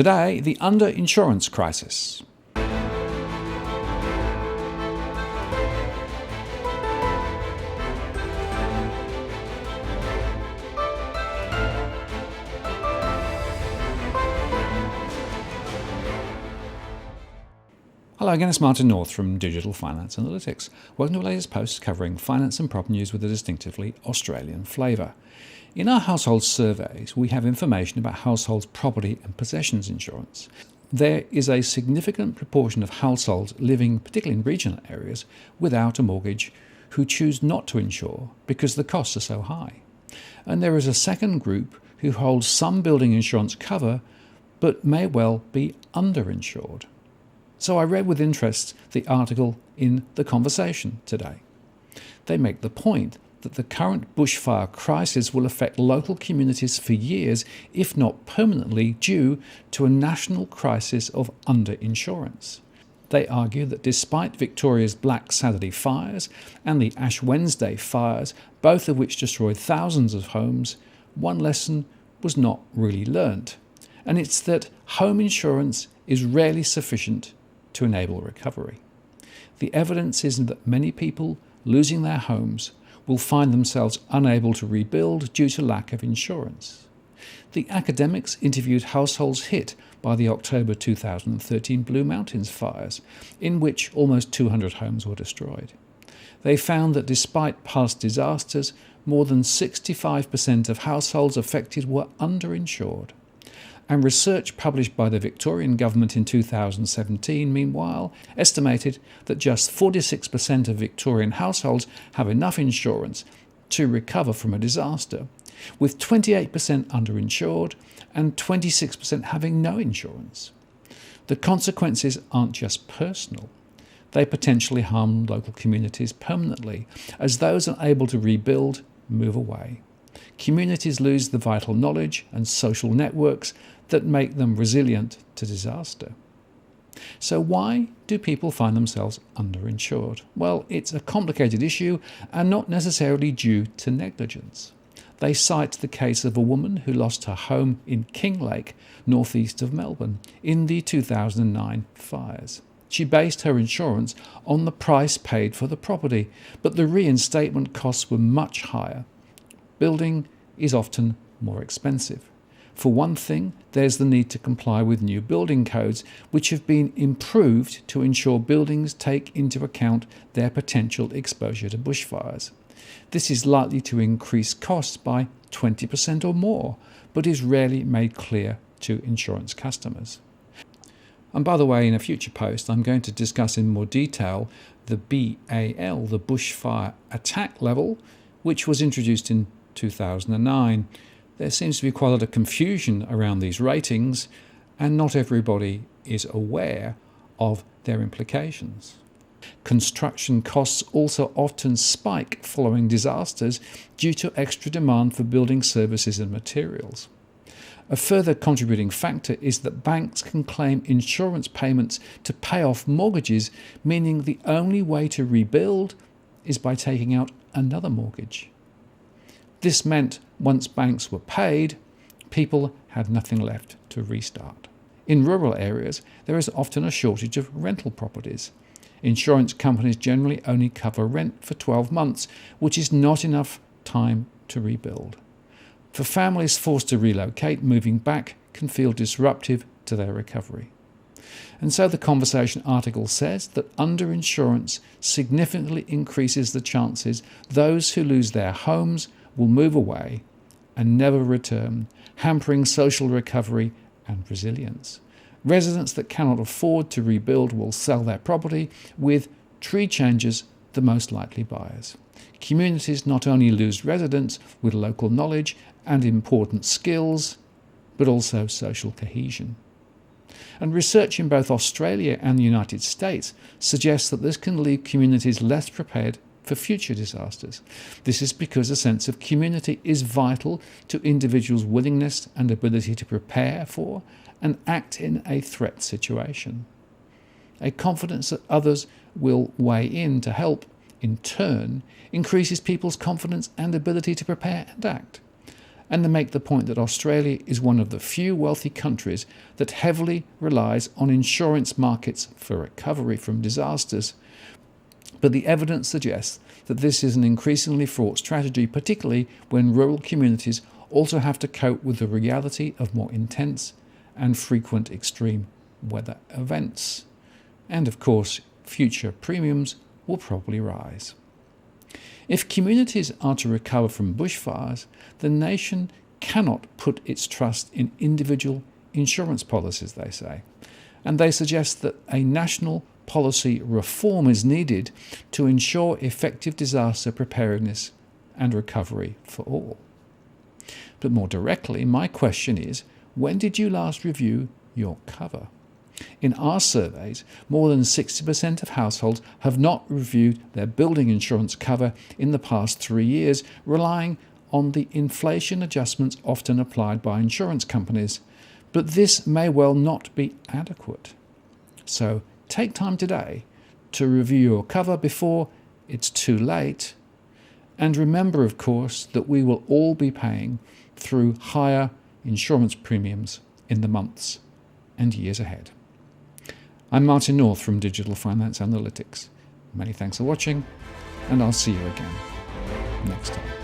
Today, the underinsurance crisis. Hello again, it's Martin North from Digital Finance Analytics. Welcome to the latest post covering finance and prop news with a distinctively Australian flavour. In our household surveys, we have information about households' property and possessions insurance. There is a significant proportion of households living, particularly in regional areas, without a mortgage who choose not to insure because the costs are so high. And there is a second group who holds some building insurance cover but may well be underinsured. So I read with interest the article in The Conversation today. They make the point that the current bushfire crisis will affect local communities for years, if not permanently, due to a national crisis of underinsurance. They argue that despite Victoria's Black Saturday fires and the Ash Wednesday fires, both of which destroyed thousands of homes, one lesson was not really learnt, and it's that home insurance is rarely sufficient to enable recovery. The evidence is that many people losing their homes will find themselves unable to rebuild due to lack of insurance. The academics interviewed households hit by the October 2013 Blue Mountains fires, in which almost 200 homes were destroyed. They found that despite past disasters, more than 65% of households affected were underinsured. And research published by the Victorian government in 2017, meanwhile, estimated that just 46% of Victorian households have enough insurance to recover from a disaster, with 28% underinsured and 26% having no insurance. The consequences aren't just personal. They potentially harm local communities permanently, as those unable to rebuild move away. Communities lose the vital knowledge and social networks that make them resilient to disaster. So why do people find themselves underinsured? Well, it's a complicated issue and not necessarily due to negligence. They cite the case of a woman who lost her home in Kinglake, northeast of Melbourne, in the 2009 fires. She based her insurance on the price paid for the property, but the reinstatement costs were much higher. Building is often more expensive. For one thing, there's the need to comply with new building codes, which have been improved to ensure buildings take into account their potential exposure to bushfires. This is likely to increase costs by 20% or more, but is rarely made clear to insurance customers. And by the way, in a future post, I'm going to discuss in more detail the BAL, the Bushfire Attack Level, which was introduced in 2009. There seems to be quite a lot of confusion around these ratings, and not everybody is aware of their implications. Construction costs also often spike following disasters due to extra demand for building services and materials. A further contributing factor is that banks can claim insurance payments to pay off mortgages, meaning the only way to rebuild is by taking out another mortgage. This meant once banks were paid, people had nothing left to restart. In rural areas, there is often a shortage of rental properties. Insurance companies generally only cover rent for 12 months, which is not enough time to rebuild. For families forced to relocate, moving back can feel disruptive to their recovery. And so the Conversation article says that underinsurance significantly increases the chances those who lose their homes will move away and never return, hampering social recovery and resilience. Residents that cannot afford to rebuild will sell their property, with tree changes the most likely buyers. Communities not only lose residents with local knowledge and important skills, but also social cohesion. And research in both Australia and the United States suggests that this can leave communities less prepared for future disasters. This is because a sense of community is vital to individuals' willingness and ability to prepare for and act in a threat situation. A confidence that others will weigh in to help, in turn, increases people's confidence and ability to prepare and act. and they make the point that Australia is one of the few wealthy countries that heavily relies on insurance markets for recovery from disasters. But the evidence suggests that this is an increasingly fraught strategy, particularly when rural communities also have to cope with the reality of more intense and frequent extreme weather events. And of course, future premiums will probably rise. If communities are to recover from bushfires, the nation cannot put its trust in individual insurance policies, they say. And they suggest that a national policy reform is needed to ensure effective disaster preparedness and recovery for all. But more directly, my question is, when did you last review your cover? In our surveys, more than 60% of households have not reviewed their building insurance cover in the past 3 years, relying on the inflation adjustments often applied by insurance companies. But this may well not be adequate. So take time today to review your cover before it's too late. And remember, of course, that we will all be paying through higher insurance premiums in the months and years ahead. I'm Martin North from Digital Finance Analytics. Many thanks for watching, and I'll see you again next time.